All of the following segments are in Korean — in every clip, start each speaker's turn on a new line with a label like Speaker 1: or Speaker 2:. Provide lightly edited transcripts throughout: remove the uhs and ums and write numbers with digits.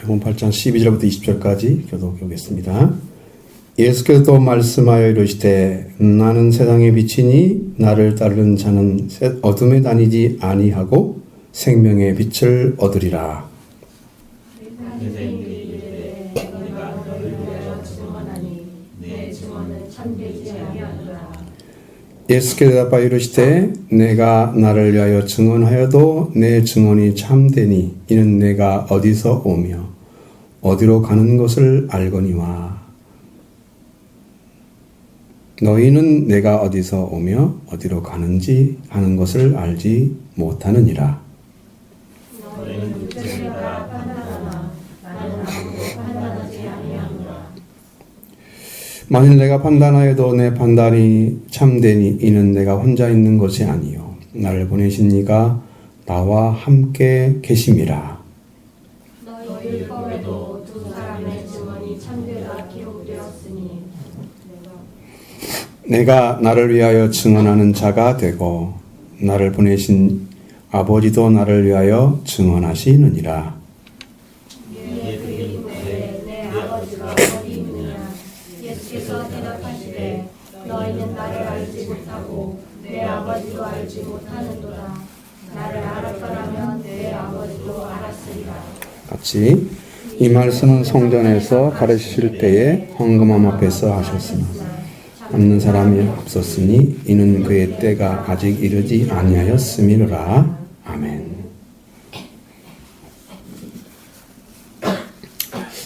Speaker 1: 요한 8장 12절부터 20절까지 교독하겠습니다. 예수께서 말씀하여 이르시되 나는 세상의 빛이니 나를 따르는 자는 어둠에 다니지 아니하고 생명의 빛을 얻으리라. 예수께서 대답하여 이르시되 내가 나를 위하여 증언하여도 내 증언이 참되니 이는 내가 어디서 오며 어디로 가는 것을 알거니와 너희는 내가 어디서 오며 어디로 가는지 하는 것을 알지 못하느니라. 만일 내가 판단하여도 내 판단이 참되니 이는 내가 혼자 있는 것이 아니요 나를 보내신 이가 나와 함께 계심이라.
Speaker 2: 너희 거에도 두 사람의 증언이 참되라 기록되었으니
Speaker 1: 내가 나를 위하여 증언하는 자가 되고 나를 보내신 아버지도 나를 위하여 증언하시느니라.
Speaker 2: 내 아버지가 어디 있느냐? 예수께서 대답하시되 너희는 나를 알지 못하고 내 아버지도 알지 못하는도다. 나를 알았더라면 내 아버지도 알았으리라.
Speaker 1: 같이 이 말씀은 성전에서 가르치실 때에 황금함 앞에서 하셨으나 잡는 사람이 없었으니 이는 그의 때가 아직 이르지 아니하였음이라. 아멘.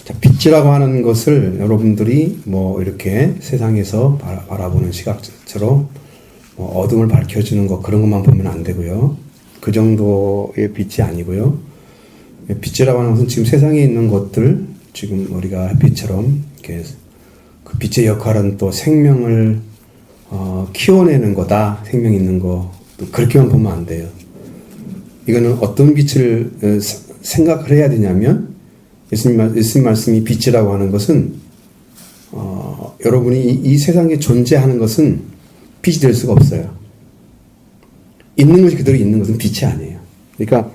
Speaker 1: 자, 빛이라고 하는 것을 여러분들이 뭐 이렇게 세상에서 바라보는 시각처럼 뭐 어둠을 밝혀주는 것 그런 것만 보면 안 되고요. 그 정도의 빛이 아니고요. 빛이라고 하는 것은 지금 세상에 있는 것들, 지금 우리가 햇빛처럼 이렇게 그 빛의 역할은 또 생명을 키워내는 거다. 생명 있는 거. 또 그렇게만 보면 안 돼요. 이거는 어떤 빛을 생각을 해야 되냐면 예수님 말씀이 빛이라고 하는 것은 여러분이 이 세상에 존재하는 것은 빛이 될 수가 없어요. 있는 것이 그대로 있는 것은 빛이 아니에요. 그러니까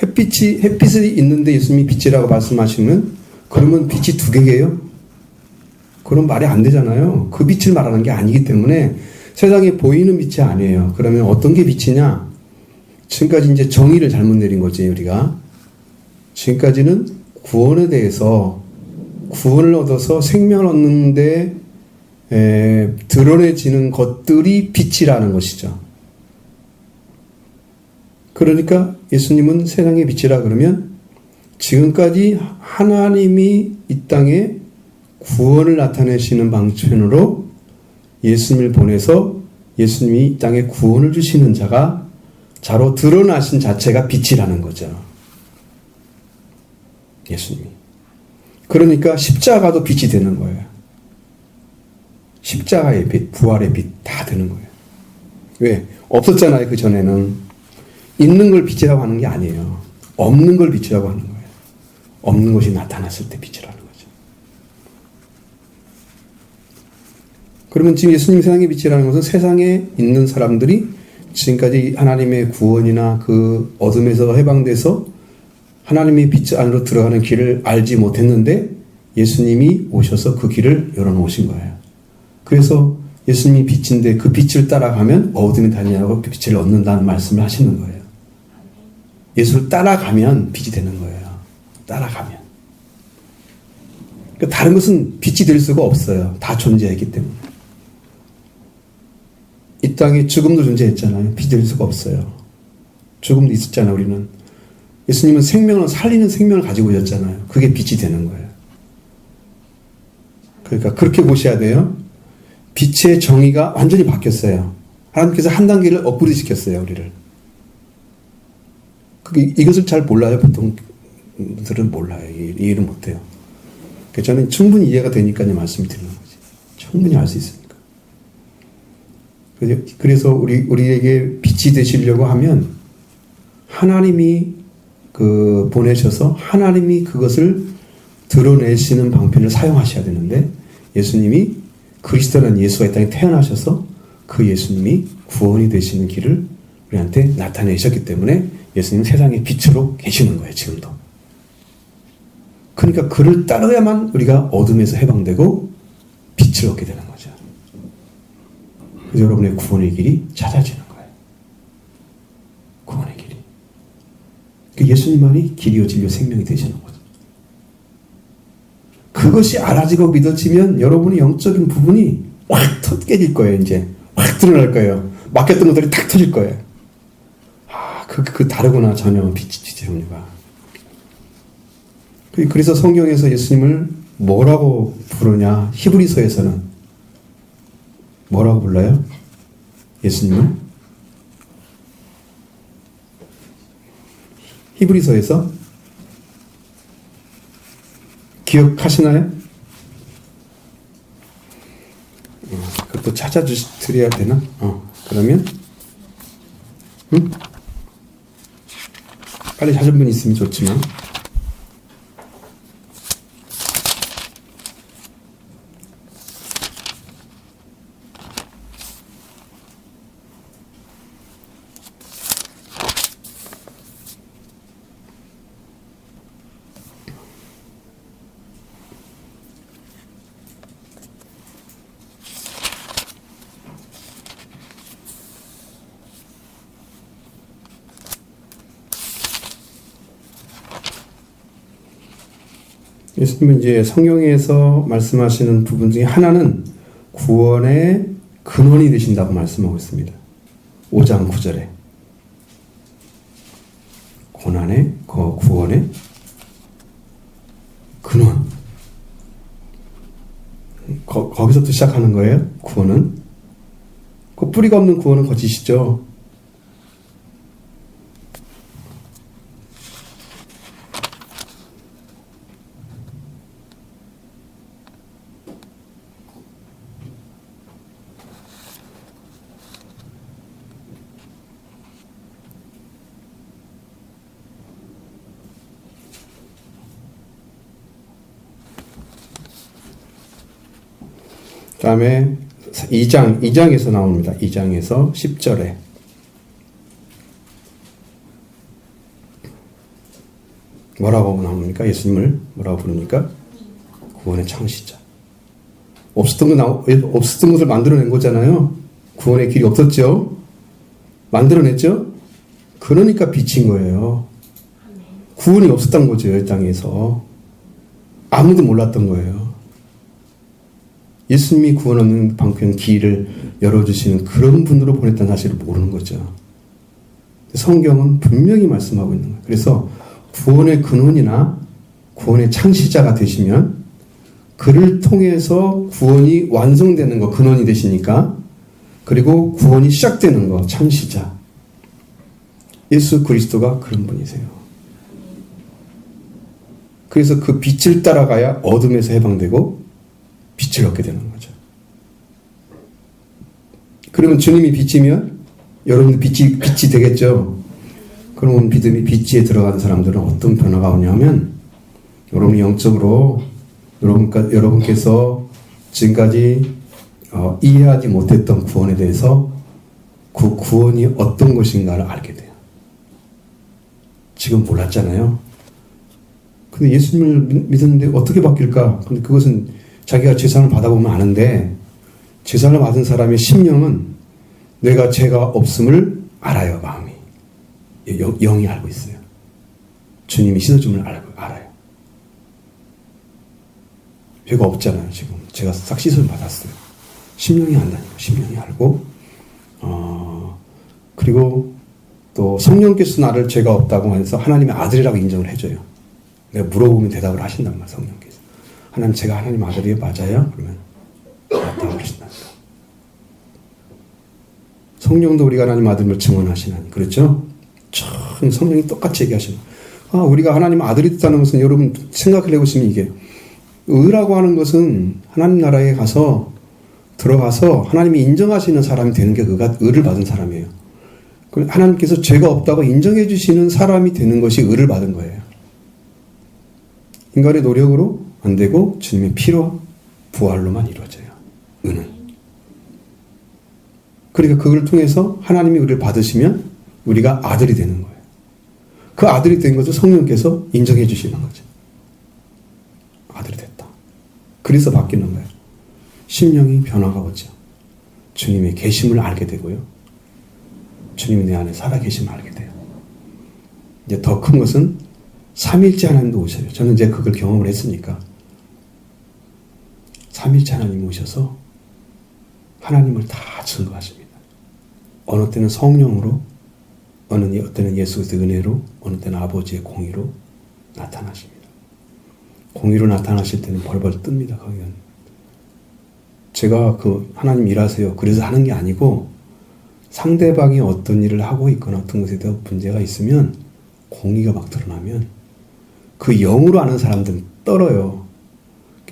Speaker 1: 햇빛이 있는데 예수님이 빛이라고 말씀하시면 그러면 빛이 두 개예요? 그런 말이 안 되잖아요. 그 빛을 말하는 게 아니기 때문에 세상에 보이는 빛이 아니에요. 그러면 어떤 게 빛이냐? 지금까지 이제 정의를 잘못 내린 거지, 우리가. 지금까지는 구원에 대해서 구원을 얻어서 생명을 얻는데 드러내지는 것들이 빛이라는 것이죠. 그러니까 예수님은 세상의 빛이라 그러면 지금까지 하나님이 이 땅에 구원을 나타내시는 방편으로 예수님을 보내서 예수님이 이 땅에 구원을 주시는 자로 드러나신 자체가 빛이라는 거죠. 예수님이. 그러니까 십자가도 빛이 되는 거예요. 십자가의 빛, 부활의 빛 다 되는 거예요. 왜? 없었잖아요. 그 전에는. 있는 걸 빛이라고 하는 게 아니에요. 없는 걸 빛이라고 하는 거예요. 없는 것이 나타났을 때 빛이라는 거죠. 그러면 지금 예수님 세상의 빛이라는 것은 세상에 있는 사람들이 지금까지 하나님의 구원이나 그 어둠에서 해방돼서 하나님의 빛 안으로 들어가는 길을 알지 못했는데 예수님이 오셔서 그 길을 열어놓으신 거예요. 그래서 예수님이 빛인데 그 빛을 따라가면 어둠이 다니냐고 빛을 얻는다는 말씀을 하시는 거예요. 예수를 따라가면 빛이 되는 거예요. 따라가면. 그러니까 다른 것은 빛이 될 수가 없어요. 다 존재했기 때문에. 이 땅에 죽음도 존재했잖아요. 빛이 될 수가 없어요. 죽음도 있었잖아요. 우리는. 예수님은 생명을 살리는 생명을 가지고 오셨잖아요. 그게 빛이 되는 거예요. 그러니까 그렇게 보셔야 돼요. 빛의 정의가 완전히 바뀌었어요. 하나님께서 한 단계를 업그레이드 시켰어요. 우리를. 이것을 잘 몰라요. 보통 분들은 몰라요. 이해를 못해요. 저는 충분히 이해가 되니까요. 말씀을 드리는 거지. 충분히 알 수 있으니까. 그래서 우리에게 빛이 되시려고 하면 하나님이 보내셔서 하나님이 그것을 드러내시는 방편을 사용하셔야 되는데 예수님이 그리스도라는 예수가 이 땅에 태어나셔서 그 예수님이 구원이 되시는 길을 우리한테 나타내셨기 때문에 예수님은 세상의 빛으로 계시는 거예요. 지금도. 그러니까 그를 따라야만 우리가 어둠에서 해방되고 빛을 얻게 되는 거죠. 그래서 여러분의 구원의 길이 찾아지는 거예요. 구원의 길이. 그 예수님만이 길이요 진리요 생명이 되시는 거죠. 그것이 알아지고 믿어지면 여러분의 영적인 부분이 확 깨질 거예요. 이제 확 드러날 거예요. 막혔던 것들이 탁 터질 거예요. 그 다르구나 전혀 빛이지 우리가. 그래서 성경에서 예수님을 뭐라고 부르냐? 히브리서에서는 뭐라고 불러요? 예수님을 히브리서에서 기억하시나요? 그것도 찾아드려야 되나? 그러면 빨리 찾은 분 있으면 좋지만 예수님은 이제 성경에서 말씀하시는 부분 중에 하나는 구원의 근원이 되신다고 말씀하고 있습니다. 5장 9절에 구원의 근원. 거기서부터 시작하는 거예요. 구원은. 그 뿌리가 없는 구원은 거짓이죠. 그 다음에 2장에서 나옵니다. 2장에서 10절에 뭐라고 나옵니까? 예수님을 뭐라고 부릅니까? 구원의 창시자. 없었던 것을 만들어낸 거잖아요. 구원의 길이 없었죠. 만들어냈죠. 그러니까 빛인 거예요. 구원이 없었던 거죠. 이 땅에서. 아무도 몰랐던 거예요. 예수님이 구원 없는 방편 길을 열어주시는 그런 분으로 보냈다는 사실을 모르는 거죠. 성경은 분명히 말씀하고 있는 거예요. 그래서 구원의 근원이나 구원의 창시자가 되시면 그를 통해서 구원이 완성되는 거, 근원이 되시니까, 그리고 구원이 시작되는 거, 창시자. 예수 그리스도가 그런 분이세요. 그래서 그 빛을 따라가야 어둠에서 해방되고 빛을 얻게 되는 거죠. 그러면 주님이 빛이면 여러분도 빛이 되겠죠. 그러면 믿음이 빛에 들어간 사람들은 어떤 변화가 오냐면, 여러분이 영적으로 여러분께서 지금까지 이해하지 못했던 구원에 대해서 그 구원이 어떤 것인가를 알게 돼요. 지금 몰랐잖아요. 근데 예수님을 믿었는데 어떻게 바뀔까? 근데 그것은 자기가 제사를 받아보면 아는데, 제사를 받은 사람의 심령은 내가 죄가 없음을 알아요. 마음이. 영이 알고 있어요. 주님이 씻어줌을 알아요. 죄가 없잖아요. 지금 제가 싹 씻어를 받았어요. 심령이 안다니까. 심령이 알고, 그리고 또 성령께서 나를 죄가 없다고 해서 하나님의 아들이라고 인정을 해줘요. 내가 물어보면 대답을 하신단 말이에요. 성령께서. 하나님, 제가 하나님 아들이에요? 맞아요? 그러면 맞다고 그러신답니다. 성령도 우리가 하나님 아들임을 증언하시나니. 그렇죠? 참 성령이 똑같이 얘기하시는. 우리가 하나님 아들이 됐다는 것은, 여러분 생각을 해보시면, 이게 의라고 하는 것은 하나님 나라에 들어가서 하나님이 인정하시는 사람이 되는 게 의를 받은 사람이에요. 하나님께서 죄가 없다고 인정해 주시는 사람이 되는 것이 의를 받은 거예요. 인간의 노력으로 안 되고 주님의 피로 부활로만 이루어져요. 의는. 그러니까 그걸 통해서 하나님이 우리를 받으시면 우리가 아들이 되는 거예요. 그 아들이 된 것을 성령께서 인정해 주시는 거죠. 아들이 됐다. 그래서 바뀌는 거예요. 심령이 변화가 오죠. 주님의 계심을 알게 되고요. 주님이 내 안에 살아계심을 알게 돼요. 이제 더 큰 것은 삼일째 하나님도 오셔요. 저는 이제 그걸 경험을 했으니까. 삼일째 하나님이 오셔서 하나님을 다 증거하십니다. 어느 때는 성령으로, 어느 때는 예수 그리스도의 은혜로, 어느 때는 아버지의 공의로 나타나십니다. 공의로 나타나실 때는 벌벌 뜹니다. 거기는. 제가 하나님 일하세요. 그래서 하는 게 아니고 상대방이 어떤 일을 하고 있거나 어떤 것에 대한 문제가 있으면 공의가 막 드러나면 그 영으로 아는 사람들은 떨어요.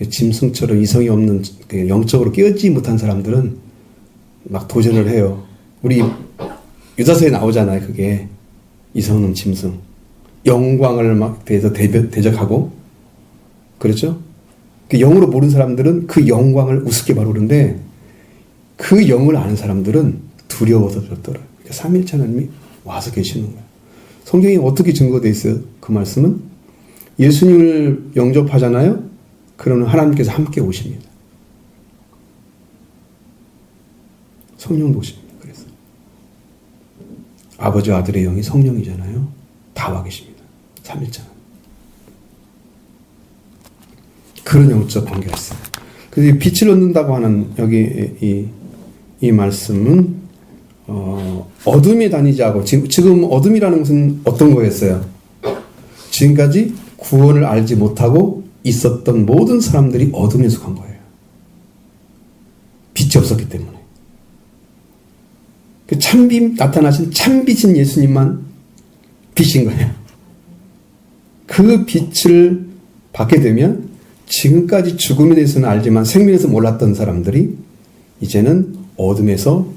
Speaker 1: 짐승처럼 이성이 없는 영적으로 깨어지지 못한 사람들은 막 도전을 해요. 우리 유다서에 나오잖아요. 그게 이성 없는 짐승. 영광을 막 대적하고 그렇죠? 그 영으로 모르는 사람들은 그 영광을 우습게 바라보는데 그 영을 아는 사람들은 두려워서 떨어요. 그러니까 삼일체 하나님이 와서 계시는 거예요. 성경이 어떻게 증거되어 있어요? 그 말씀은 예수님을 영접하잖아요. 그러면 하나님께서 함께 오십니다. 성령도 오십니다. 그래서 아버지와 아들의 영이 성령이잖아요. 다 와 계십니다. 삼일체 하나님. 그런 영적 관계가 있어요. 그래서 빛을 얻는다고 하는 여기 이 말씀은 어둠에 다니지 않고 지금 어둠이라는 것은 어떤 거였어요? 지금까지 구원을 알지 못하고 있었던 모든 사람들이 어둠에 속한 거예요. 빛이 없었기 때문에. 그 참빛 나타나신 참빛인 예수님만 빛인 거예요. 그 빛을 받게 되면 지금까지 죽음에 대해서는 알지만 생명에 대해서 몰랐던 사람들이 이제는 어둠에서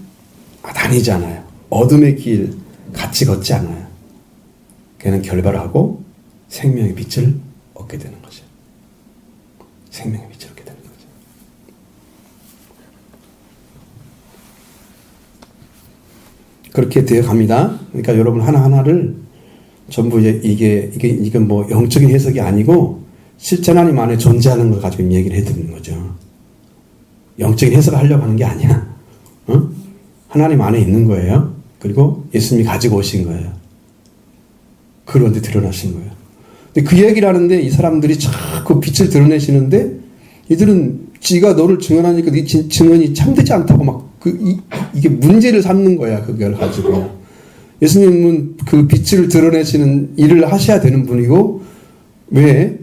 Speaker 1: 다니지 않아요. 어둠의 길 같이 걷지 않아요. 걔는 결발하고 생명의 빛을 얻게 되는 거죠. 생명의 빛을 얻게 되는 거죠. 그렇게 되어 갑니다. 그러니까 여러분 하나하나를 전부 이게 뭐 영적인 해석이 아니고 실제 하나님 안에 존재하는 걸 가지고 얘기를 해드리는 거죠. 영적인 해석을 하려고 하는 게 아니야. 하나님 안에 있는 거예요. 그리고 예수님이 가지고 오신 거예요. 그런데 드러나신 거예요. 근데 그 얘기를 하는데 이 사람들이 자꾸 빛을 드러내시는데 이들은 지가 너를 증언하니까 네 증언이 참되지 않다고 막 이게 문제를 삼는 거야. 그걸 가지고. 예수님은 그 빛을 드러내시는 일을 하셔야 되는 분이고 왜?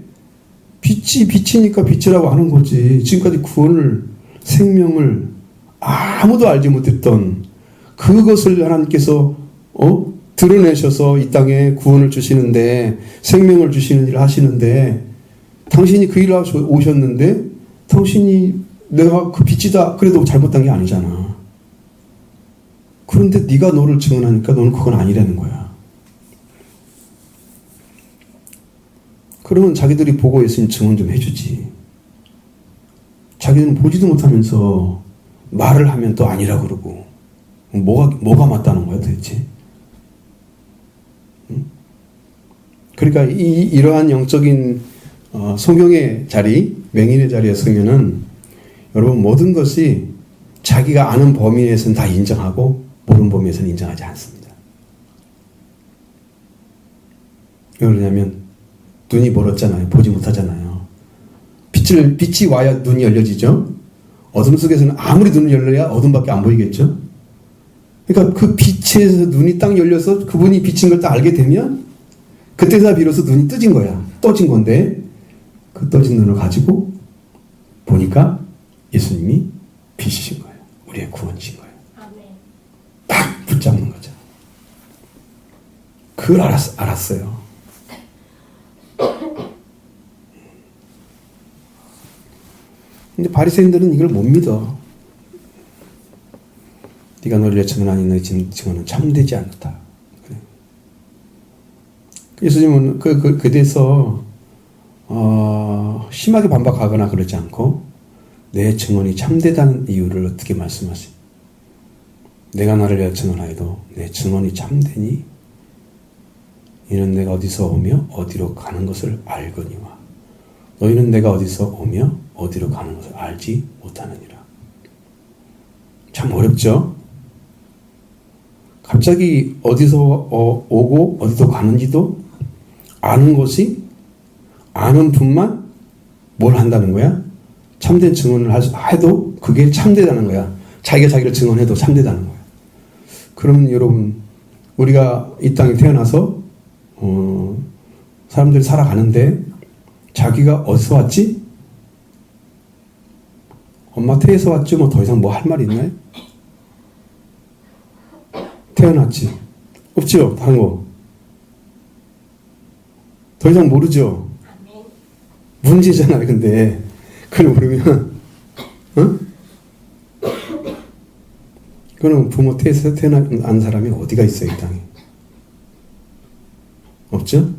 Speaker 1: 빛이니까 빛이라고 하는 거지. 지금까지 구원을, 생명을 아무도 알지 못했던 그것을 하나님께서 드러내셔서 이 땅에 구원을 주시는데 생명을 주시는 일을 하시는데 당신이 그 일을 하셔 오셨는데 당신이 내가 그 빛이다 그래도 잘못한 게 아니잖아. 그런데 네가 너를 증언하니까 너는 그건 아니라는 거야. 그러면 자기들이 보고 예수님 증언 좀 해주지. 자기들은 보지도 못하면서 말을 하면 또 아니라 그러고 뭐가 맞다는 거야 도대체? 응? 그러니까 이러한 영적인 성경의 자리, 맹인의 자리에 서면은 여러분 모든 것이 자기가 아는 범위 내에서는 다 인정하고 모르는 범위에서는 인정하지 않습니다. 왜 그러냐면 눈이 멀었잖아요. 보지 못하잖아요. 빛이 와야 눈이 열려지죠. 어둠 속에서는 아무리 눈을 열려야 어둠밖에 안 보이겠죠. 그러니까 그 빛에서 눈이 딱 열려서 그분이 빛인 걸 딱 알게 되면 그때서 비로소 눈이 떠진 거야. 떠진 건데 그 떠진 눈을 가지고 보니까 예수님이 빛이신 거예요. 우리의 구원이신 거예요. 딱 붙잡는 거죠. 그걸 알았어요. 근데 바리새인들은 이걸 못 믿어. 네가 너를 증언하니 너의 증언은 참되지 않다. 그래. 예수님은 그에 대해서 심하게 반박하거나 그러지 않고 내 증언이 참되다는 이유를 어떻게 말씀하시? 내가 나를 위하여 증언하여도 내 증언이 참되니 이는 내가 어디서 오며 어디로 가는 것을 알거니와 너희는 내가 어디서 오며 어디로 가는 것을 알지 못하느니라. 참 어렵죠? 갑자기 어디서 오고 어디서 가는지도 아는 것이 아는 분만 뭘 한다는 거야? 참된 증언을 해도 그게 참되다는 거야. 자기가 자기를 증언해도 참되다는 거야. 그러면 여러분, 우리가 이 땅에 태어나서 사람들이 살아가는데 자기가 어디서 왔지? 엄마 태에서 왔죠? 뭐 더 이상 뭐 할 말 있나요? 태어났지. 없죠? 다른 거. 더 이상 모르죠? 문제잖아요, 근데. 그걸 모르면, 그럼 부모 태에서 태어난 사람이 어디가 있어요, 이 땅에? 없죠?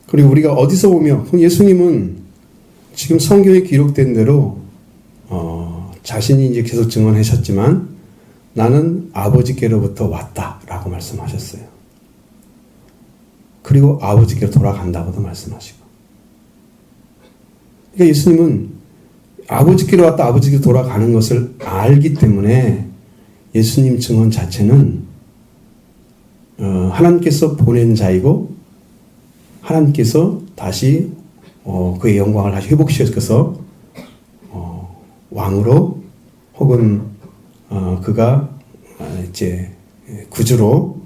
Speaker 1: 그리고 우리가 어디서 오며, 예수님은 지금 성경에 기록된 대로, 자신이 이제 계속 증언하셨지만, 나는 아버지께로부터 왔다라고 말씀하셨어요. 그리고 아버지께로 돌아간다고도 말씀하시고. 그러니까 예수님은 아버지께로 왔다 아버지께로 돌아가는 것을 알기 때문에 예수님 증언 자체는 하나님께서 보낸 자이고 하나님께서 다시 그의 영광을 다시 회복시켜서 왕으로 혹은 그가 이제 구주로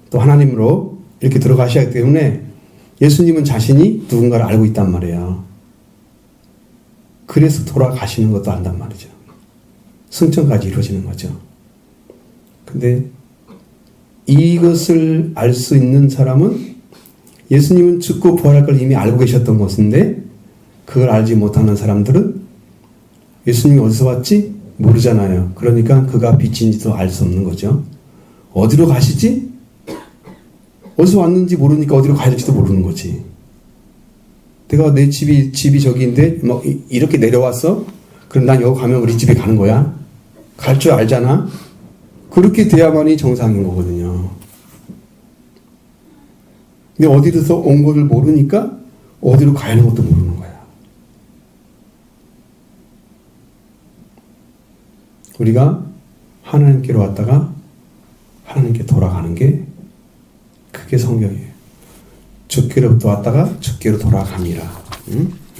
Speaker 1: 또 하나님으로 이렇게 들어가셔야 하기 때문에 예수님은 자신이 누군가를 알고 있단 말이에요. 그래서 돌아가시는 것도 안단 말이죠. 승천까지 이루어지는 거죠. 근데 이것을 알 수 있는 사람은 예수님은 죽고 부활할 걸 이미 알고 계셨던 것인데 그걸 알지 못하는 사람들은 예수님이 어디서 왔지? 모르잖아요. 그러니까 그가 빛인지도 알 수 없는 거죠. 어디로 가시지? 어디서 왔는지 모르니까 어디로 가야 될지도 모르는 거지. 내가 내 집이 저기인데 막 이렇게 내려왔어? 그럼 난 여기 가면 우리 집에 가는 거야? 갈 줄 알잖아? 그렇게 돼야만이 정상인 거거든요. 근데 어디서 온 것을 모르니까 어디로 가야 하는 것도 모르는 거야. 우리가 하나님께로 왔다가 하나님께 돌아가는 게 그게 성경이에요. 주께로부터 왔다가 주께로 돌아갑니다.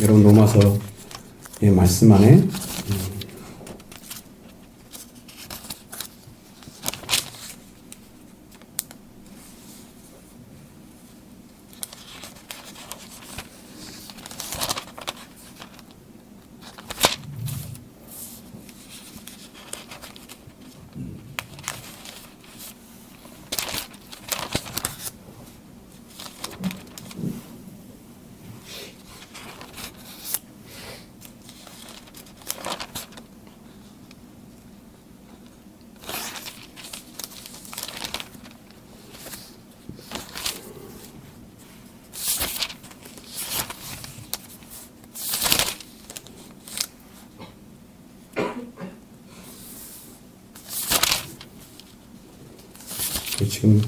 Speaker 1: 여러분 로마서의 말씀 안에 지금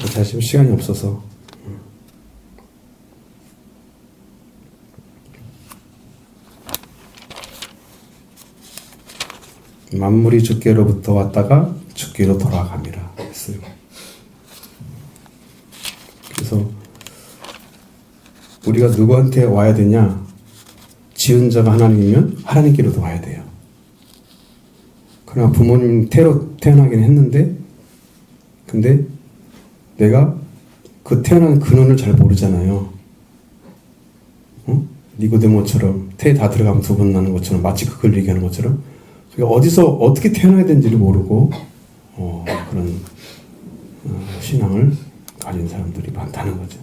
Speaker 1: 사실 시간이 없어서 만물이 주께로부터 왔다가 주께로 돌아갑니다 했어요. 그래서 우리가 누구한테 와야 되냐? 지은 자가 하나님이면 하나님께로도 와야 돼요. 그러나 부모님 태로 태어나긴 했는데 근데 내가 그 태어난 근원을 잘 모르잖아요. 니고데모처럼 태에 다 들어가면 두 번 나는 것처럼 마치 그걸 얘기하는 것처럼 그러니까 어디서 어떻게 태어나야 되는지를 모르고 그런 신앙을 가진 사람들이 많다는 거죠.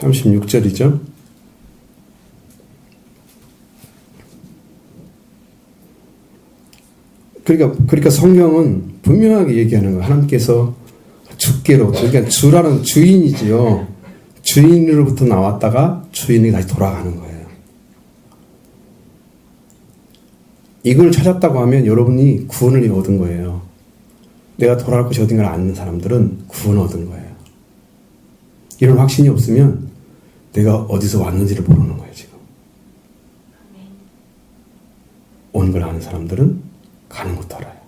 Speaker 1: 36절이죠. 그러니까 성경은 분명하게 얘기하는 거예요. 하나님께서 주께로, 그러니까 주라는 주인이지요. 주인으로부터 나왔다가 주인에게 다시 돌아가는 거예요. 이걸 찾았다고 하면 여러분이 구원을 얻은 거예요. 내가 돌아갈 곳이 어딘가를 아는 사람들은 구원을 얻은 거예요. 이런 확신이 없으면 내가 어디서 왔는지를 모르는 거예요, 지금. 온 걸 아는 사람들은 가는 것도 알아요.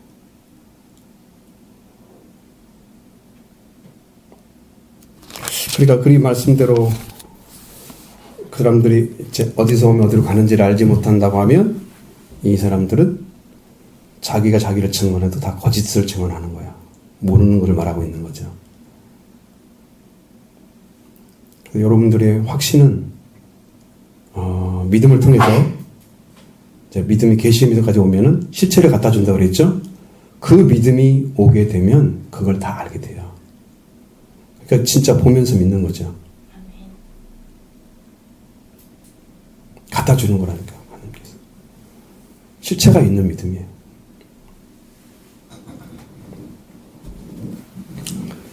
Speaker 1: 그러니까 그리 말씀대로 그 사람들이 이제 어디서 오면 어디로 가는지를 알지 못한다고 하면 이 사람들은 자기가 자기를 증언해도 다 거짓을 증언하는 거야. 모르는 것을 말하고 있는 거죠. 여러분들의 확신은 믿음을 통해서 이제 믿음이 계시의 믿음까지 오면은 실체를 갖다 준다고 그랬죠. 그 믿음이 오게 되면 그걸 다 알게 돼요. 그러니까 진짜 보면서 믿는 거죠. 갖다 주는 거라니까 하나님께서. 실체가 있는 믿음이에요.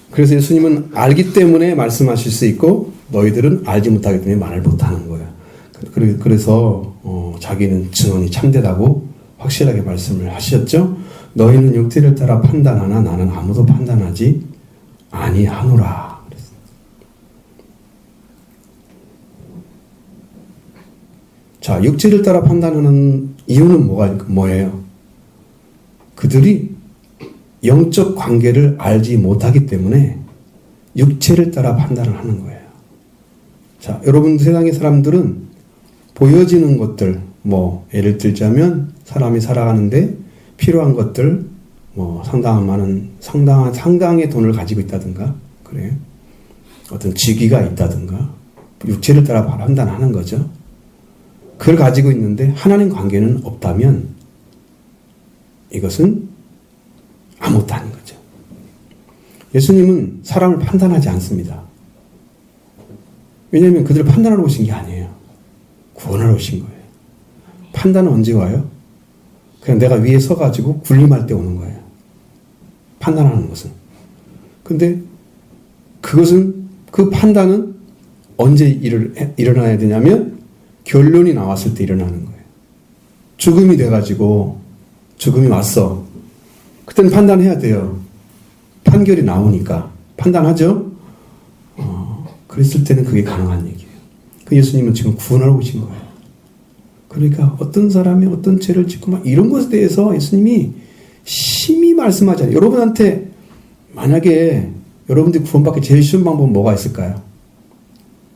Speaker 1: 그래서 예수님은 알기 때문에 말씀하실 수 있고 너희들은 알지 못하기 때문에 말을 못하는 거예요. 그래서 자기는 증언이 참되다고 확실하게 말씀을 하셨죠. 너희는 육체를 따라 판단하나 나는 아무도 판단하지 아니하노라. 자, 육체를 따라 판단하는 이유는 뭐예요? 그들이 영적 관계를 알지 못하기 때문에 육체를 따라 판단을 하는 거예요. 자, 여러분 세상의 사람들은 보여지는 것들, 예를 들자면 사람이 살아가는데 필요한 것들, 상당의 돈을 가지고 있다든가, 그래요. 어떤 직위가 있다든가, 육체를 따라 판단하는 거죠. 그걸 가지고 있는데 하나님 관계는 없다면 이것은 아무것도 아닌 거죠. 예수님은 사람을 판단하지 않습니다. 왜냐하면 그들을 판단하러 오신 게 아니에요. 구원하러 오신 거예요. 판단은 언제 와요? 그냥 내가 위에 서가지고 군림할 때 오는 거예요. 판단하는 것은. 근데 그것은, 그 판단은 언제 일어나야 되냐면 결론이 나왔을 때 일어나는 거예요. 죽음이 돼가지고 죽음이 왔어. 그때는 판단해야 돼요. 판결이 나오니까. 판단하죠? 그랬을 때는 그게 가능한 얘기예요. 그 예수님은 지금 구원하러 오신 거예요. 그러니까 어떤 사람이 어떤 죄를 짓고 이런 것에 대해서 예수님이 심히 말씀하지 않아요. 여러분한테 만약에 여러분들이 구원받기 제일 쉬운 방법은 뭐가 있을까요?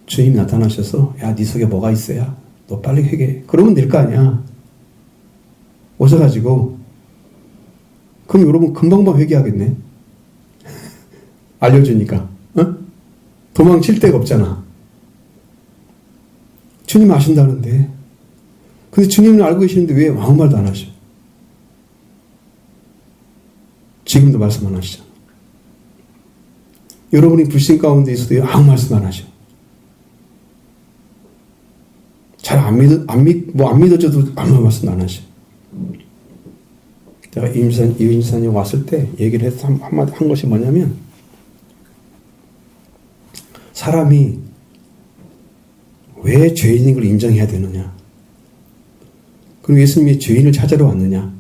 Speaker 1: 주님이 나타나셔서 야, 네 속에 뭐가 있어야 너 빨리 회개해. 그러면 될 거 아니야. 오셔가지고 그럼 여러분 금방금방 회개하겠네. 알려주니까. 도망칠 데가 없잖아. 주님 아신다는데. 근데 주님은 알고 계시는데 왜 아무 말도 안 하셔? 지금도 말씀 안 하시잖아. 여러분이 불신 가운데 있어도 아무 말씀 안 하셔. 잘 안 믿어져도 아무 말씀 안 하셔. 제가 이인사님 왔을 때 얘기를 해서 한마디 한 것이 뭐냐면, 사람이 왜 죄인인 걸 인정해야 되느냐? 그럼 예수님이 죄인을 찾으러 왔느냐?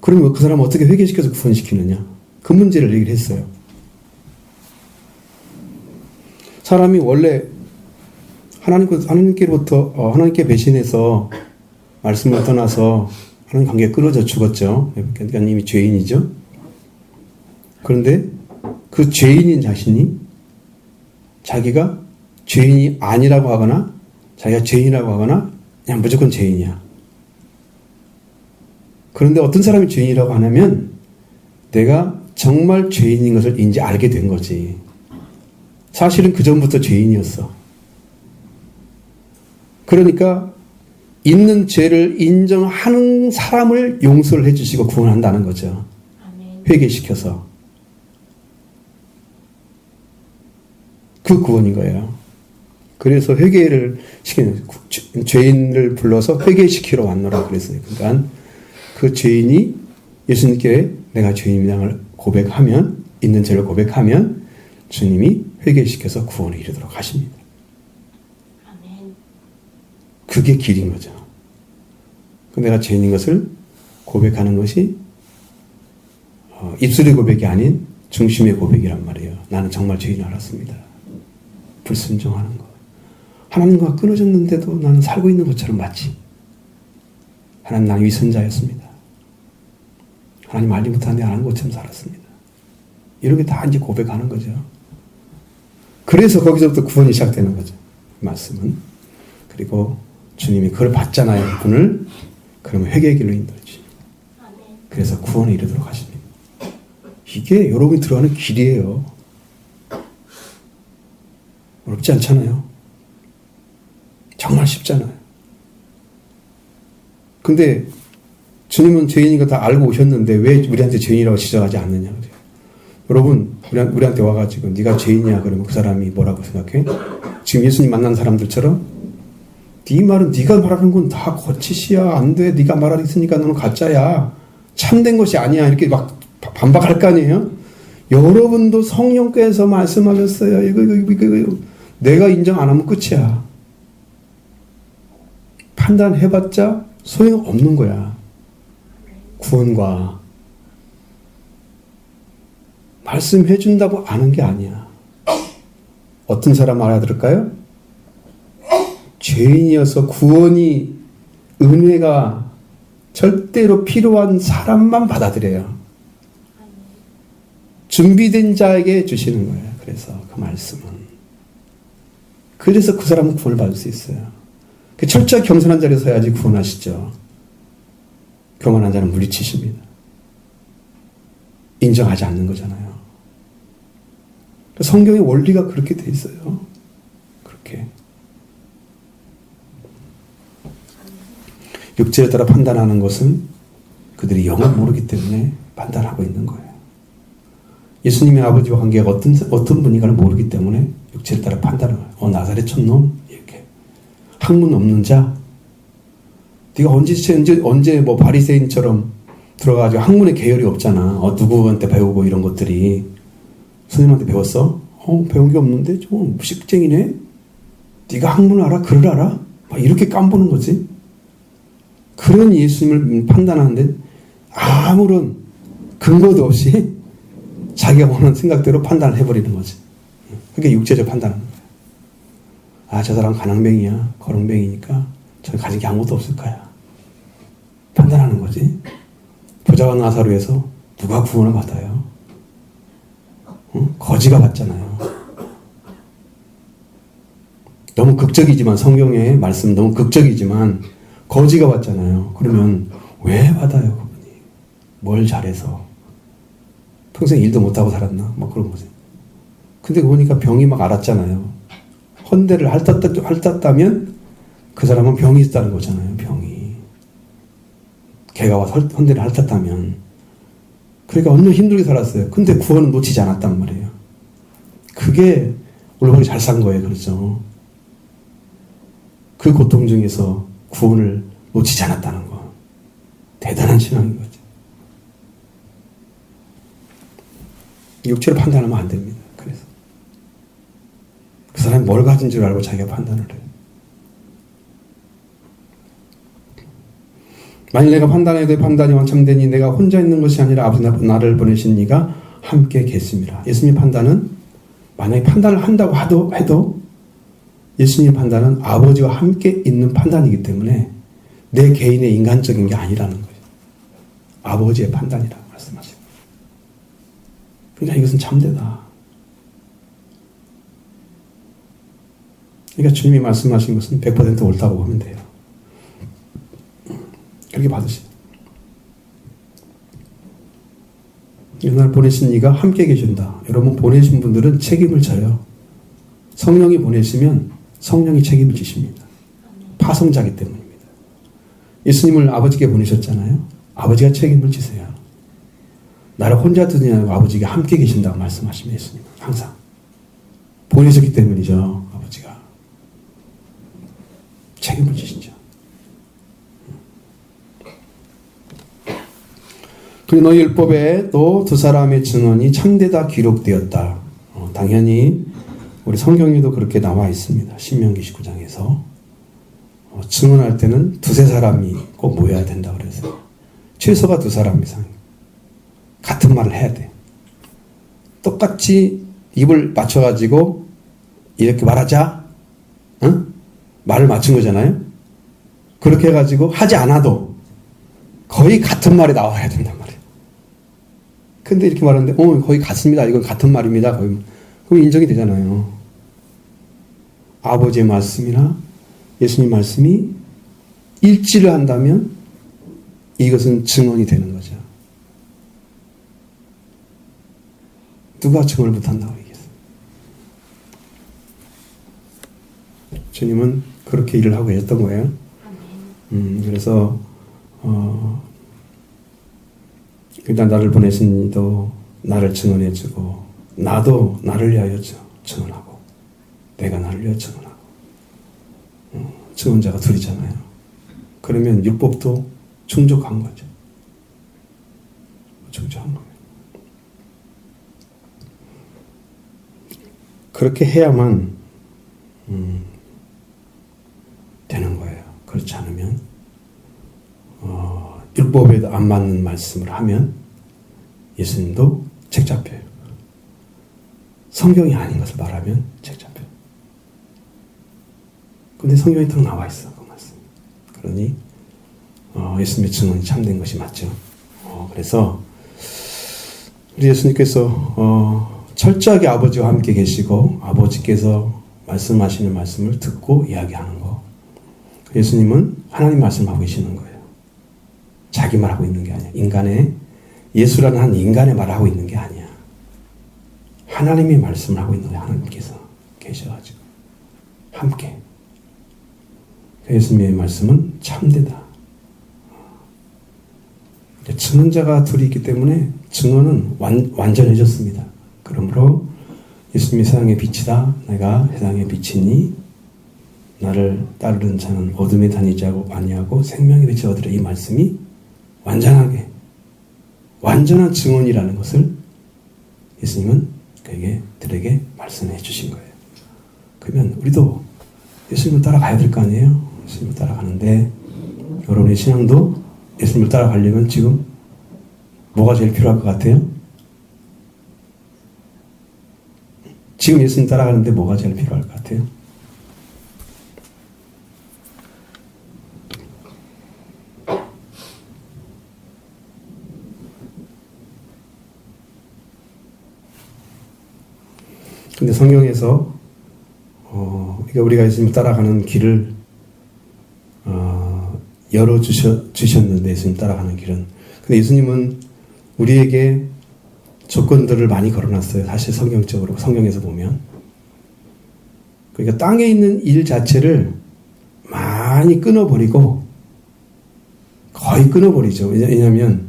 Speaker 1: 그러면 그 사람을 어떻게 회개시켜서 구원시키느냐? 그 문제를 얘기를 했어요. 사람이 원래 하나님께 배신해서 말씀을 떠나서 하나님 관계가 끊어져 죽었죠. 그러니까 이미 죄인이죠. 그런데 그 죄인인 자신이 자기가 죄인이 아니라고 하거나 자기가 죄인이라고 하거나 그냥 무조건 죄인이야. 그런데 어떤 사람이 죄인이라고 하냐면 내가 정말 죄인인 것을 이제 알게 된 거지. 사실은 그 전부터 죄인이었어. 그러니까 있는 죄를 인정하는 사람을 용서를 해주시고 구원한다는 거죠. 회개시켜서. 그 구원인 거예요. 그래서 회개를 시키는, 죄인을 불러서 회개시키러 왔노라 그랬어요. 그러니까 그 죄인이 예수님께 내가 죄인임을 고백하면, 있는 죄를 고백하면 주님이 회개시켜서 구원에 이르도록 하십니다. 그게 길인 거죠. 내가 죄인인 것을 고백하는 것이 입술의 고백이 아닌 중심의 고백이란 말이에요. 나는 정말 죄인을 알았습니다. 불순종하는 거. 하나님과 끊어졌는데도 나는 살고 있는 것처럼 마치 하나님, 나는 위선자였습니다. 하나님 알지 못하는데 아는 것처럼 살았습니다. 이렇게 다 이제 고백하는 거죠. 그래서 거기서부터 구원이 시작되는 거죠. 말씀은. 그리고 주님이 그걸 받잖아요. 분을. 그러면 회개의 길로 인도해 주십니다. 그래서 구원에 이르도록 하십니다. 이게 여러분이 들어가는 길이에요. 어렵지 않잖아요. 정말 쉽잖아요. 근데 주님은 죄인인 거 다 알고 오셨는데 왜 우리한테 죄인이라고 지적하지 않느냐. 여러분, 우리한테 와가지고 네가 죄인이야 그러면 그 사람이 뭐라고 생각해? 지금 예수님 만난 사람들처럼 네 말은 네가 말하는 건 다 거짓이야. 안 돼. 네가 말하겠으니까 너는 가짜야. 참된 것이 아니야. 이렇게 막 반박할 거 아니에요? 여러분도 성령께서 말씀하셨어요. 이거. 내가 인정 안 하면 끝이야. 판단해봤자 소용없는 거야. 구원과 말씀해준다고 아는 게 아니야. 어떤 사람 알아들을까요? 죄인이어서 구원이, 은혜가 절대로 필요한 사람만 받아들여요. 준비된 자에게 주시는 거예요. 그래서 그 말씀은. 그래서 그 사람은 구원을 받을 수 있어요. 철저히 겸손한 자리에 서야지 구원하시죠. 교만한 자는 물리치십니다. 인정하지 않는 거잖아요. 성경의 원리가 그렇게 돼 있어요. 그렇게. 육체에 따라 판단하는 것은 그들이 영을 모르기 때문에 판단하고 있는 거예요. 예수님의 아버지와 관계가 어떤 분인가를 모르기 때문에 육체에 따라 판단을 해요. 나사렛 촌놈? 이렇게. 학문 없는 자? 네가 언제 뭐 바리새인처럼 들어가가지고 학문의 계열이 없잖아. 누구한테 배우고 이런 것들이. 선생님한테 배웠어? 배운 게 없는데? 좀 무식쟁이네? 네가 학문을 알아? 글을 알아? 막 이렇게 깜보는 거지. 그런 예수님을 판단하는데 아무런 근거도 없이 자기가 원하는 생각대로 판단을 해버리는 거지. 그게 육체적 판단하는 거야. 저 사람 가난뱅이야. 거렁뱅이니까 저는 가진 게 아무것도 없을 거야. 판단하는 거지. 부자와 나사로에서 누가 구원을 받아요? 거지가 받잖아요. 너무 극적이지만, 성경의 말씀 너무 극적이지만 거지가 받잖아요. 그러면 왜 받아요, 그분이? 뭘 잘해서? 평생 일도 못하고 살았나? 막 그런 거지. 근데 보니까 병이 막 앓았잖아요. 헌대를 핥았다면 그 사람은 병이 있다는 거잖아요, 병이. 걔가 와서 헌대를 핥았다면. 그러니까 얼마나 힘들게 살았어요. 근데 구원은 놓치지 않았단 말이에요. 그게 올바르게 잘 산 거예요, 그렇죠? 그 고통 중에서 구원을 놓치지 않았다는 거. 대단한 신앙인 거죠. 육체로 판단하면 안 됩니다. 그래서 그 사람이 뭘 가진 줄 알고 자기가 판단을 해요. 만일 내가 판단해야 될 판단이 완성되니 내가 혼자 있는 것이 아니라 아버지 나를 보내신 이가 함께 계십니다. 예수님 판단은 만약에 판단을 한다고 해도 예수님 판단은 아버지와 함께 있는 판단이기 때문에 내 개인의 인간적인 게 아니라는 거예요. 아버지의 판단이라고 말씀하시고. 그러니까 이것은 참되다. 그러니까 주님이 말씀하신 것은 100% 옳다고 보면 돼요. 그렇게 받으시죠. 이날 보내신 이가 함께 계신다. 여러분, 보내신 분들은 책임을 져요. 성령이 보내시면 성령이 책임을 지십니다. 파송자기 때문입니다. 예수님을 아버지께 보내셨잖아요. 아버지가 책임을 지세요. 나를 혼자 두지 않고 아버지가 함께 계신다고 말씀하시면 예수님은 항상 보내셨기 때문이죠. 아버지가. 그리고 너희 율법에 또 두 사람의 증언이 참되다 기록되었다. 당연히 우리 성경에도 그렇게 나와 있습니다. 신명기 19장에서 증언할 때는 두세 사람이 꼭 모여야 된다 그래서 최소가 두 사람 이상 같은 말을 해야 돼. 똑같이 입을 맞춰가지고 이렇게 말하자, 응? 말을 맞춘 거잖아요. 그렇게 해가지고 하지 않아도 거의 같은 말이 나와야 된단 말이에요. 근데 이렇게 말하는데 거의 같습니다. 이건 같은 말입니다. 거의 그럼 인정이 되잖아요. 아버지의 말씀이나 예수님 말씀이 일치를 한다면 이것은 증언이 되는 거죠. 누가 증언을 못한다고 얘기했어요? 주님은 그렇게 일을 하고 계셨던 거예요. 그래서 일단 나를 보내신 이도 나를 증언해주고 나도 나를 위하여 증언하고 내가 나를 위하여 증언하고 증언자가 둘이잖아요. 그러면 율법도 충족한 거죠. 충족한 거예요. 그렇게 해야만 되는 거예요. 그렇지 않으면 율법에도 안 맞는 말씀을 하면 예수님도 책 잡혀요. 성경이 아닌 것을 말하면 책 잡혀요. 근데 성경에 딱 나와 있어 그 말씀. 그러니 예수님의 증언이 참된 것이 맞죠. 그래서 우리 예수님께서 철저하게 아버지와 함께 계시고 아버지께서 말씀하시는 말씀을 듣고 이야기하는 거. 예수님은 하나님 말씀하고 계시는 거예요. 자기 말하고 있는 게 아니야. 인간의 예수라는 한 인간의 말을 하고 있는 게 아니야. 하나님의 말씀을 하고 있는 거예요. 하나님께서 계셔가지고 함께. 예수님의 말씀은 참되다. 증언자가 둘이 있기 때문에 증언은 완전해졌습니다. 그러므로 예수님이 세상의 빛이다. 내가 세상의 빛이니 나를 따르는 자는 어둠에 다니지 아니하고 생명의 빛을 얻으리라. 이 말씀이 완전하게 완전한 증언이라는 것을 예수님은 그에게 말씀해 주신 거예요. 그러면 우리도 예수님을 따라가야 될 거 아니에요? 예수님을 따라가는데 여러분의 신앙도 예수님을 따라가려면 지금 뭐가 제일 필요할 것 같아요? 지금 예수님 따라가는데 뭐가 제일 필요할 것 같아요? 근데 성경에서 그러니까 우리가 예수님 따라가는 길을 열어주셨는데 예수님 따라가는 길은 근데 예수님은 우리에게 조건들을 많이 걸어놨어요. 사실 성경에서 보면 그러니까 땅에 있는 일 자체를 많이 끊어버리고 거의 끊어버리죠. 왜냐하면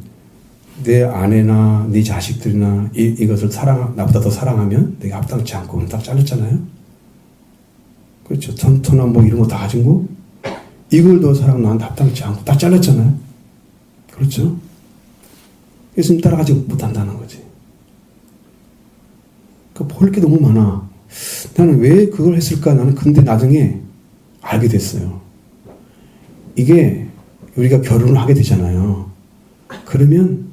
Speaker 1: 내 아내나 네 자식들이나 이것을 나보다 더 사랑하면 내가 합당치 않고 딱 잘렸잖아요. 그렇죠. 전투나 뭐 이런 거 다 가진 거 이걸 더 사랑 나한테 합당치 않고 딱 잘렸잖아요. 그렇죠. 예수님 따라가지 못한다는 거지. 볼 게 너무 많아. 나는 왜 그걸 했을까? 나는 근데 나중에 알게 됐어요. 이게 우리가 결혼을 하게 되잖아요. 그러면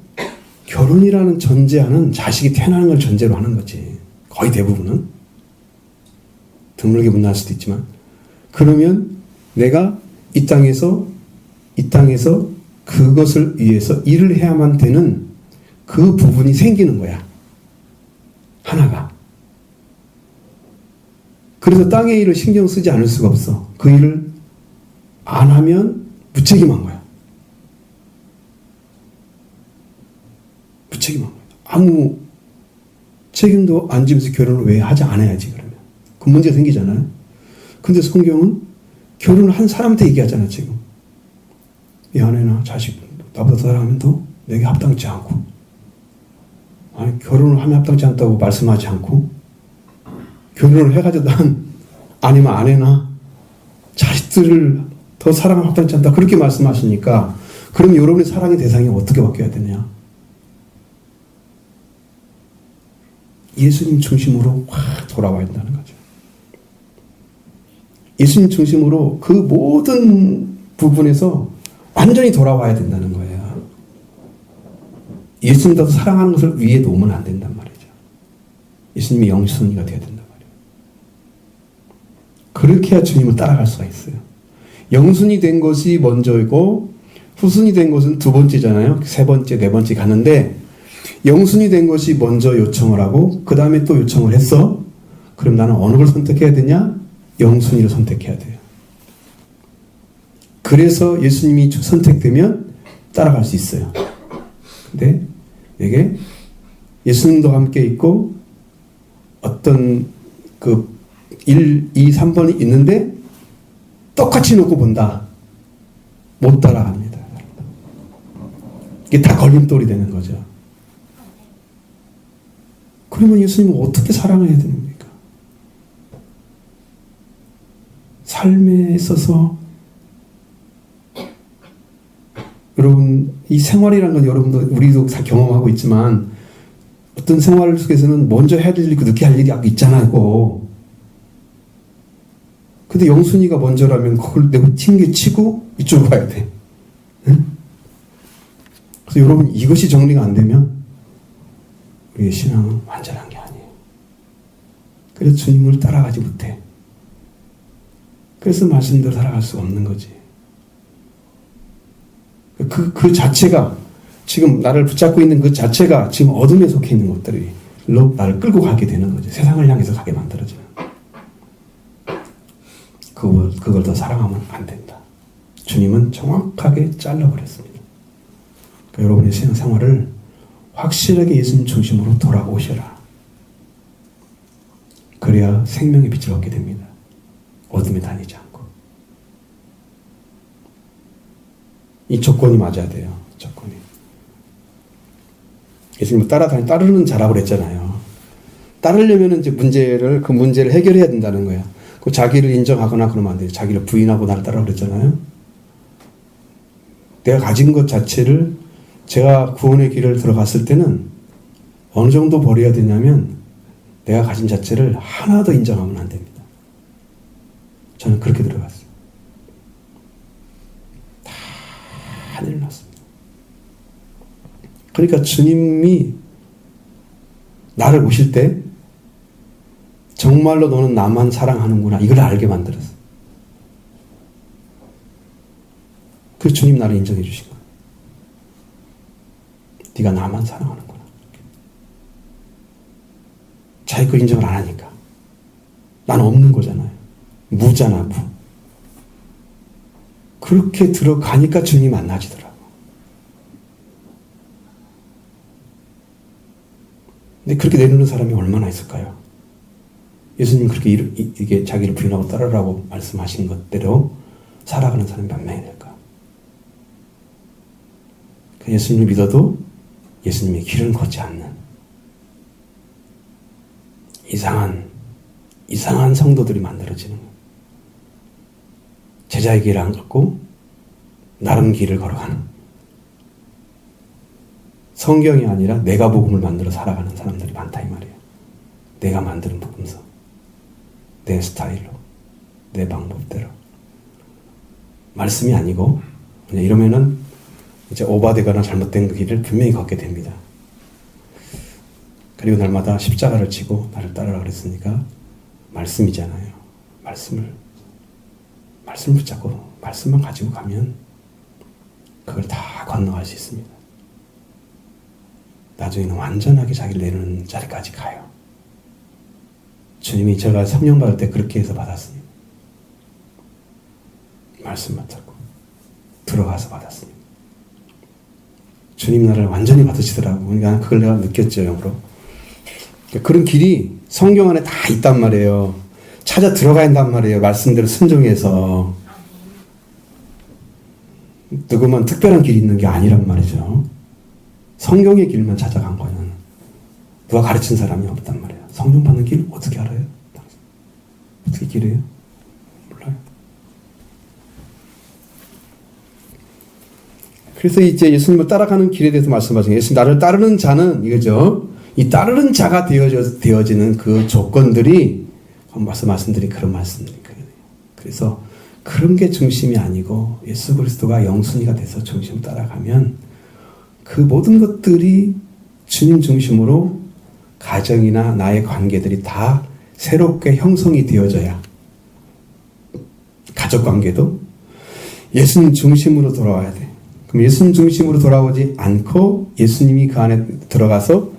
Speaker 1: 결혼이라는 전제하는 자식이 태어나는 걸 전제로 하는 거지. 거의 대부분은. 드물게 못 나올 수도 있지만. 그러면 내가 이 땅에서 그것을 위해서 일을 해야만 되는 그 부분이 생기는 거야. 하나가. 그래서 땅의 일을 신경 쓰지 않을 수가 없어. 그 일을 안 하면 무책임한 거야. 무책임한 거야. 아무 책임도 안 지면서 결혼을 왜 하지 않아야지 그러면. 그 문제가 생기잖아요. 근데 성경은 결혼을 한 사람한테 얘기하잖아 지금. 이 아내나 자식 나보다 더 사랑하면 더 내게 합당치 않고 아니 결혼을 하면 합당치 않다고 말씀하지 않고 결혼을 해가지고 난 아니면 아내나 자식들을 더 사랑하면 합당치 않다 그렇게 말씀하시니까 그럼 여러분의 사랑의 대상이 어떻게 바뀌어야 되냐 예수님 중심으로 확 돌아와야 된다는 거죠. 예수님 중심으로 그 모든 부분에서 완전히 돌아와야 된다는 거예요. 예수님 더 사랑하는 것을 위에 놓으면 안 된단 말이죠. 예수님이 영순위가 되어야 된단 말이에요. 그렇게 해야 주님을 따라갈 수가 있어요. 영순위 된 것이 먼저이고 후순위 된 것은 두 번째잖아요. 세 번째, 네 번째 가는데 영순위 된 것이 먼저 요청을 하고 그 다음에 또 요청을 했어. 그럼 나는 어느 걸 선택해야 되냐? 영순위를 선택해야 돼요. 그래서 예수님이 선택되면 따라갈 수 있어요. 근데 이게 예수님도 함께 있고 어떤 그 1, 2, 3번이 있는데 똑같이 놓고 본다. 못 따라갑니다. 이게 다 걸림돌이 되는 거죠. 그러면 예수님은 어떻게 사랑해야 됩니까? 삶에 있어서 여러분 이 생활이라는 건 여러분도 우리도 다 경험하고 있지만 어떤 생활 속에서는 먼저 해야 될 일이 있고 늦게 할 일이 있잖아요. 근데 영순이가 먼저라면 그걸 내가 튕겨치고 이쪽으로 가야 돼. 응? 그래서 여러분 이것이 정리가 안 되면 우리의 신앙은 완전한 게 아니에요. 그래서 주님을 따라가지 못해. 그래서 말씀대로 살아갈 수 없는 거지. 그 자체가 지금 나를 붙잡고 있는 그 자체가 지금 어둠에 속해 있는 것들로 나를 끌고 가게 되는 거죠. 세상을 향해서 가게 만들어지는. 그걸 더 사랑하면 안 된다. 주님은 정확하게 잘라버렸습니다. 그러니까 여러분의 신앙생활을 확실하게 예수님 중심으로 돌아오셔라. 그래야 생명의 빛을 얻게 됩니다. 어둠에 다니지 않고. 이 조건이 맞아야 돼요. 조건이. 예수님 따르는 자라고 그랬잖아요. 따르려면 이제 그 문제를 해결해야 된다는 거예요. 그 자기를 인정하거나 그러면 안 돼요. 자기를 부인하고 나를 따라 그랬잖아요. 내가 가진 것 자체를 제가 구원의 길을 들어갔을 때는 어느 정도 버려야 되냐면 내가 가진 자체를 하나도 인정하면 안 됩니다. 저는 그렇게 들어갔어요. 다 내려놨습니다. 그러니까 주님이 나를 보실 때 정말로 너는 나만 사랑하는구나 이걸 알게 만들었어. 그래서 주님 나를 인정해 주신 거야. 네가 나만 사랑하는구나. 자기 거 인정을 안 하니까. 난 없는 거잖아요. 무잖아, 무. 그렇게 들어가니까 주님 만나지더라고. 근데 그렇게 내놓는 사람이 얼마나 있을까요? 예수님 그렇게 이게 자기를 부인하고 따르라고 말씀하신 것대로 살아가는 사람이 몇 명이 될까? 예수님을 믿어도 예수님의 길은 걷지 않는 이상한 성도들이 만들어지는 거예요. 제자의 길을 안 걷고 나름 길을 걸어가는 성경이 아니라 내가 복음을 만들어 살아가는 사람들이 많다 이 말이에요. 내가 만드는 복음서 내 스타일로 내 방법대로 말씀이 아니고 그냥 이러면은 이제 오바되거나 잘못된 그 길을 분명히 걷게 됩니다. 그리고 날마다 십자가를 지고 나를 따르라 그랬으니까 말씀이잖아요. 말씀을 붙잡고 말씀만 가지고 가면 그걸 다 건너갈 수 있습니다. 나중에는 완전하게 자기를 내놓는 자리까지 가요. 주님이 제가 성령 받을 때 그렇게 해서 받았습니다. 말씀만 잡고 들어가서 받았습니다. 주님 나를 완전히 받으시더라고. 그러니까 그걸 내가 느꼈죠, 영으로. 그런 길이 성경 안에 다 있단 말이에요. 찾아 들어가야 한단 말이에요. 말씀대로 순종해서. 누구만 특별한 길이 있는 게 아니란 말이죠. 성경의 길만 찾아간 거는 누가 가르친 사람이 없단 말이에요. 성령 받는 길 어떻게 알아요? 어떻게 길이에요? 몰라요. 그래서 이제 예수님을 따라가는 길에 대해서 말씀하신 예수님 나를 따르는 자는 이거죠. 이 따르는 자가 되어지는 그 조건들이 말씀드린 그런 말씀이거든요. 그래서 그런 게 중심이 아니고 예수 그리스도가 영순위가 돼서 중심 따라가면 그 모든 것들이 주님 중심으로 가정이나 나의 관계들이 다 새롭게 형성이 되어져야 가족 관계도 예수님 중심으로 돌아와야 돼. 그럼 예수님 중심으로 돌아오지 않고 예수님이 그 안에 들어가서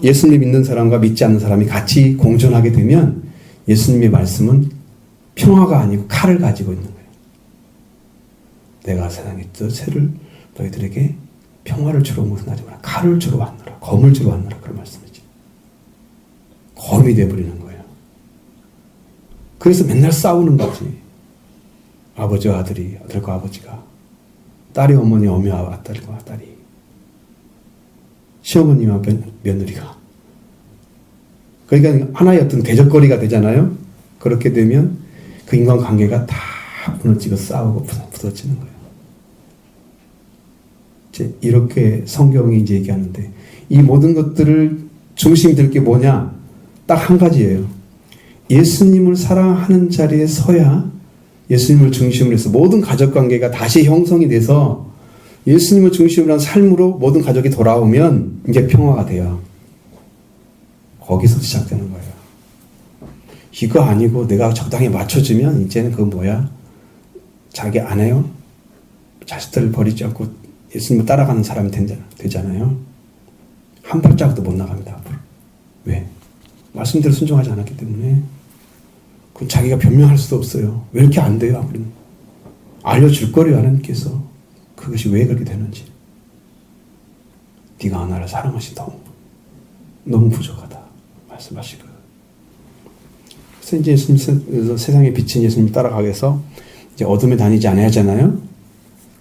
Speaker 1: 예수님 믿는 사람과 믿지 않는 사람이 같이 공존하게 되면 예수님의 말씀은 평화가 아니고 칼을 가지고 있는 거예요. 내가 세상에 새를 너희들에게 평화를 주러 온 것은 하지 마라. 칼을 주러 왔노라. 검을 주러 왔노라. 그런 말씀이지. 검이 되어버리는 거예요. 그래서 맨날 싸우는 거지. 아버지와 아들이, 아들과 아버지가, 딸이 어머니, 어머니와 딸과 딸이, 시어머니와 며느리가. 그러니까 하나의 어떤 대적거리가 되잖아요. 그렇게 되면 그 인간관계가 다 무너지고 싸우고 부서지는 거예요. 이제 이렇게 성경이 이제 얘기하는데 이 모든 것들을 중심이 될 게 뭐냐? 딱 한 가지예요. 예수님을 사랑하는 자리에 서야 예수님을 중심으로 해서 모든 가족관계가 다시 형성이 돼서 예수님을 중심으로 한 삶으로 모든 가족이 돌아오면 이제 평화가 돼요. 거기서 시작되는 거예요. 이거 아니고 내가 적당히 맞춰주면 이제는 그거 뭐야? 자기 아내요? 자식들을 버리지 않고 예수님을 따라가는 사람이 되잖아요. 한 발짝도 못 나갑니다. 앞으로. 왜? 말씀대로 순종하지 않았기 때문에. 그럼 자기가 변명할 수도 없어요. 왜 이렇게 안 돼요? 아무리는. 알려줄 거래요, 하나님께서. 그것이 왜 그렇게 되는지. 네가 나를 사랑하시다. 너무 부족하다. 말씀하시고. 그래서 이제 예수님, 세상에 비친 예수님 따라가기 위해서 이제 어둠에 다니지 않아야 하잖아요.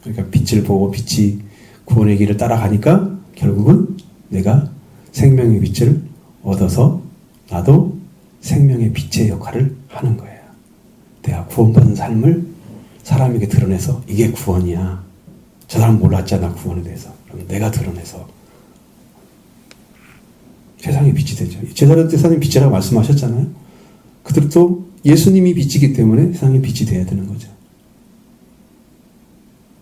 Speaker 1: 그러니까 빛을 보고 빛이 구원의 길을 따라가니까 결국은 내가 생명의 빛을 얻어서 나도 생명의 빛의 역할을 하는 거예요. 내가 구원받은 삶을 사람에게 드러내서 이게 구원이야. 저 사람 몰랐잖아, 구원에 대해서. 그럼 내가 드러내서 세상의 빛이 되죠. 제자들 세상의 빛이라고 말씀하셨잖아요. 그들도 예수님이 빛이기 때문에 세상의 빛이 되어야 되는 거죠.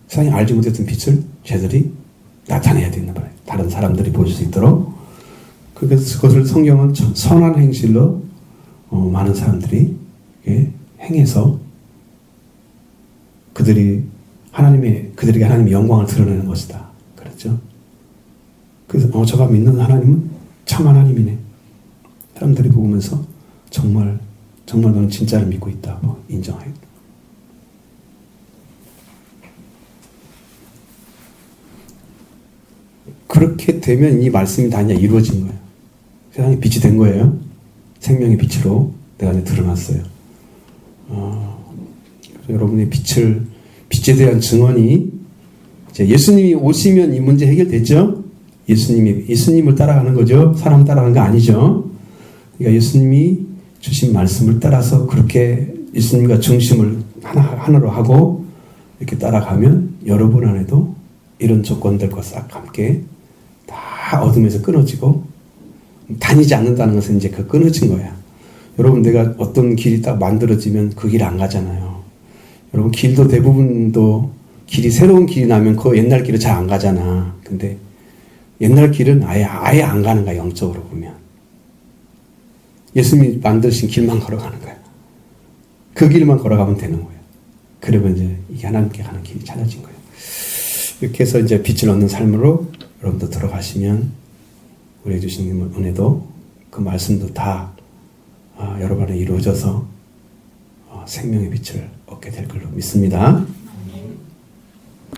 Speaker 1: 세상이 알지 못했던 빛을 쟤들이 나타내야 되는 거예요. 다른 사람들이 볼 수 있도록. 그래서 그것을 성경은 선한 행실로 많은 사람들이 행해서 그들에게 하나님의 영광을 드러내는 것이다. 그렇죠? 그래서 저가 믿는 하나님은 참 하나님이네. 사람들이 보면서 정말 너는 진짜를 믿고 있다. 인정해요. 그렇게 되면 이 말씀이 다 이제 이루어진 거예요. 세상에 빛이 된 거예요. 생명의 빛으로 내가 이제 드러났어요. 여러분의 빛에 대한 증언이 이제 예수님이 오시면 이 문제 해결됐죠? 예수님을 따라가는 거죠. 사람 따라가는 거 아니죠. 그러니까 예수님이 주신 말씀을 따라서 그렇게 예수님과 중심을 하나로 하고 이렇게 따라가면 여러분 안에도 이런 조건들과 싹 함께 다 어둠에서 끊어지고 다니지 않는다는 것은 이제 그 끊어진 거야. 여러분 내가 어떤 길이 딱 만들어지면 그 길 안 가잖아요. 여러분 길도 대부분도 길이 새로운 길이 나면 그 옛날 길을 잘 안 가잖아. 근데 옛날 길은 아예 안 가는 거야. 영적으로 보면. 예수님이 만드신 길만 걸어가는 거야. 그 길만 걸어가면 되는 거예요. 그러면 이제 이게 하나님께 가는 길이 찾아진 거예요. 이렇게 해서 이제 빛을 얻는 삶으로 여러분도 들어가시면 우리 주신 은혜도 그 말씀도 다 여러분 안에 이루어져서 생명의 빛을 얻게 될 걸로 믿습니다.